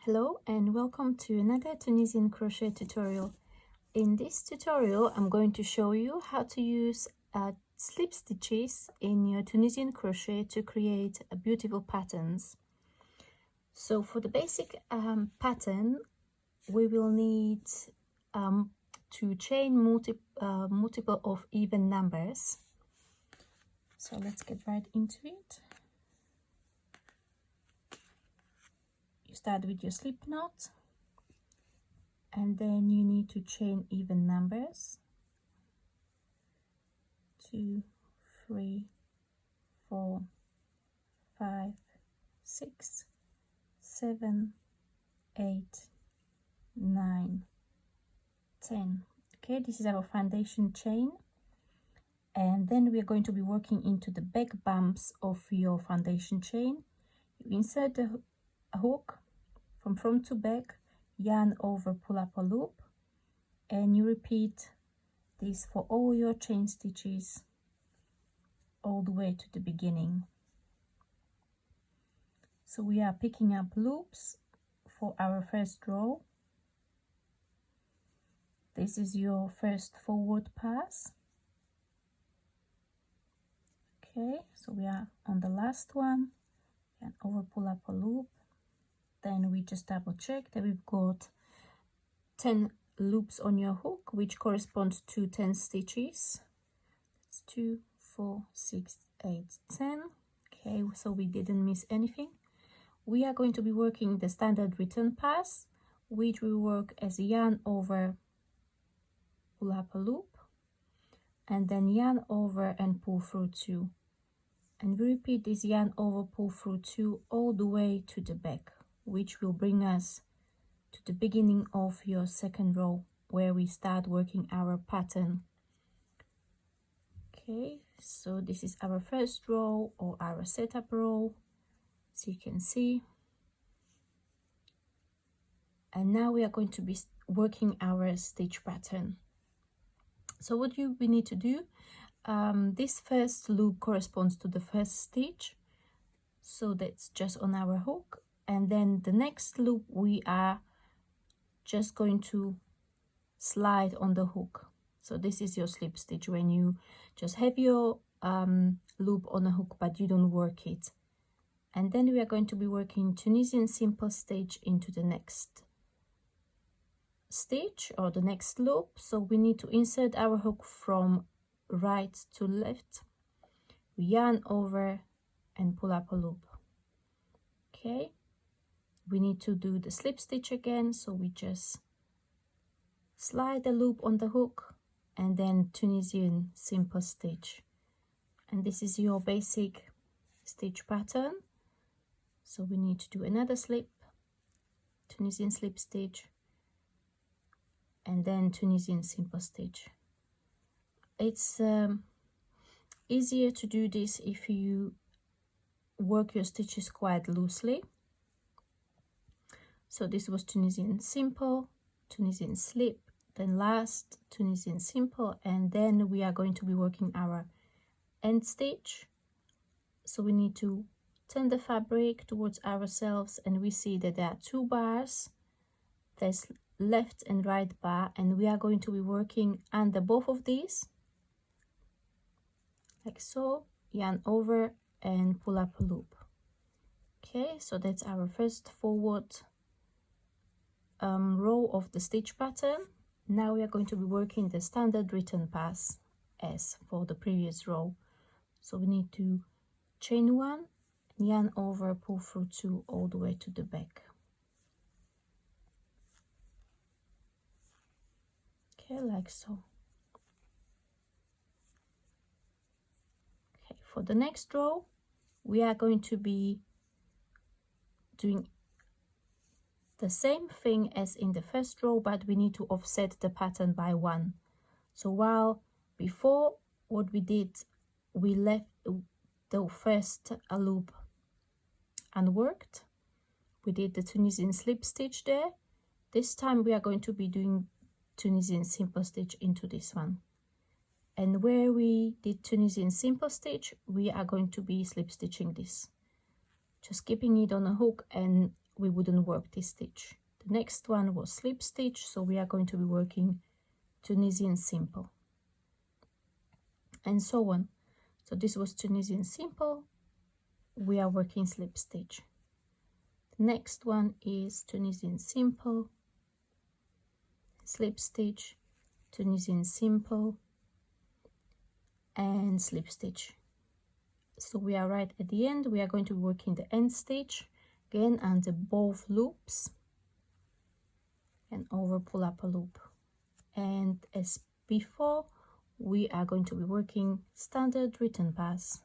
Hello and welcome to another Tunisian crochet tutorial. In this tutorial, I'm going to show you how to use slip stitches in your Tunisian crochet to create beautiful patterns. So for the basic pattern, we will need to chain multiple of even numbers. So let's get right into it. You start with your slip knot, and then you need to chain even numbers. 2, 3, 4, 5, 6, 7, 8, 9, 10. Okay, this is our foundation chain, and then we are going to be working into the back bumps of your foundation chain. You insert the hook from front to back, yarn over, pull up a loop, and you repeat this for all your chain stitches all the way to the beginning. So we are picking up loops for our first row. This is your first forward pass. Okay, so we are on the last one, and over, pull up a loop. Then we just double check that we've got 10 loops on your hook, which corresponds to 10 stitches. That's 2, 4, 6, 8, 10. Okay, so we didn't miss anything. We are going to be working the standard return pass, which will work as yarn over, pull up a loop, and then yarn over and pull through 2. And we repeat this yarn over, pull through 2 all the way to the back, which will bring us to the beginning of your second row, where we start working our pattern. Okay, so this is our first row, or our setup row, as you can see. And now we are going to be working our stitch pattern. So what we need to do, this first loop corresponds to the first stitch, so that's just on our hook. And then the next loop, we are just going to slide on the hook. So this is your slip stitch, when you just have your loop on a hook but you don't work it. And then we are going to be working Tunisian simple stitch into the next stitch, or the next loop. So we need to insert our hook from right to left. We yarn over and pull up a loop. Okay, we need to do the slip stitch again, so we just slide the loop on the hook and then Tunisian simple stitch. And this is your basic stitch pattern. So we need to do another slip, Tunisian slip stitch, and then Tunisian simple stitch. It's easier to do this if you work your stitches quite loosely. So this was Tunisian simple, Tunisian slip, then last Tunisian simple, and then we are going to be working our end stitch. So we need to turn the fabric towards ourselves, and we see that there are 2 bars. There's left and right bar, and we are going to be working under both of these, like so, yarn over and pull up a loop. Okay, so that's our first forward row of the stitch pattern. Now we are going to be working the standard return pass as for the previous row. So we need to chain 1, yarn over, pull through 2 all the way to the back. Okay, like so. Okay, for the next row, we are going to be doing the same thing as in the first row, but we need to offset the pattern by 1. So while before what we did, we left the first loop unworked, we did the Tunisian slip stitch there. This time we are going to be doing Tunisian simple stitch into this one, and where we did Tunisian simple stitch, we are going to be slip stitching this, just keeping it on a hook and we wouldn't work this stitch. The next one was slip stitch, so we are going to be working Tunisian simple, and so on. So this was Tunisian simple, we are working slip stitch. The next one is Tunisian simple, slip stitch, Tunisian simple, and slip stitch. So we are right at the end. We are going to be working the end stitch again under both loops and over pull up a loop. And as before, we are going to be working standard return pass,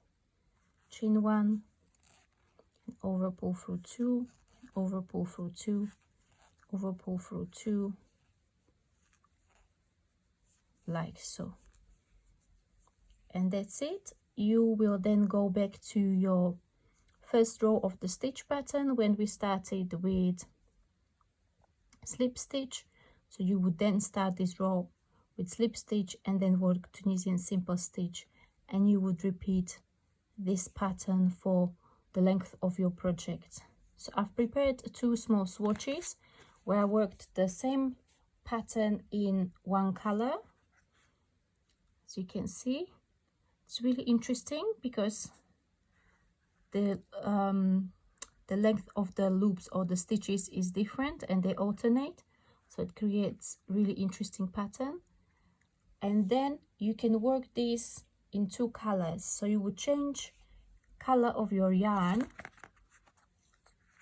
chain 1, and over pull through 2, over pull through 2, over pull through 2, like so. And that's it. You will then go back to your first row of the stitch pattern when we started with slip stitch. So you would then start this row with slip stitch and then work Tunisian simple stitch, and you would repeat this pattern for the length of your project. So I've prepared 2 small swatches where I worked the same pattern in one color. As you can see, it's really interesting because the length of the loops or the stitches is different and they alternate, so it creates really interesting pattern. And then you can work this in 2 colors, so you would change color of your yarn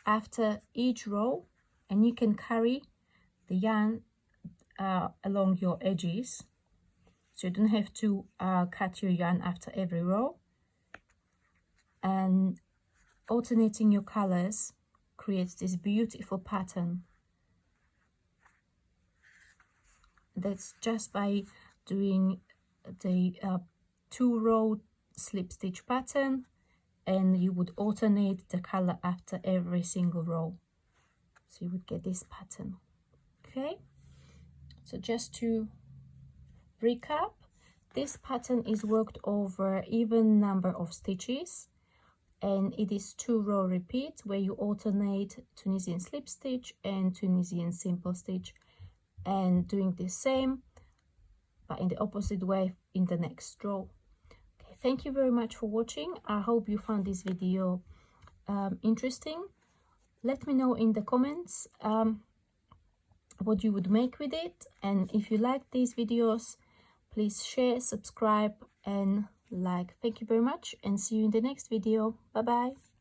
after each row, and you can carry the yarn along your edges, so you don't have to cut your yarn after every row. And alternating your colors creates this beautiful pattern. That's just by doing the 2-row slip stitch pattern, and you would alternate the color after every single row, so you would get this pattern. Okay, so just to recap, this pattern is worked over even number of stitches, and it is 2-row repeat where you alternate Tunisian slip stitch and Tunisian simple stitch, and doing the same but in the opposite way in the next row. Okay, thank you very much for watching. I hope you found this video interesting. Let me know in the comments what you would make with it, and if you like these videos, please share, subscribe and like. Thank you very much, and see you in the next video. Bye bye.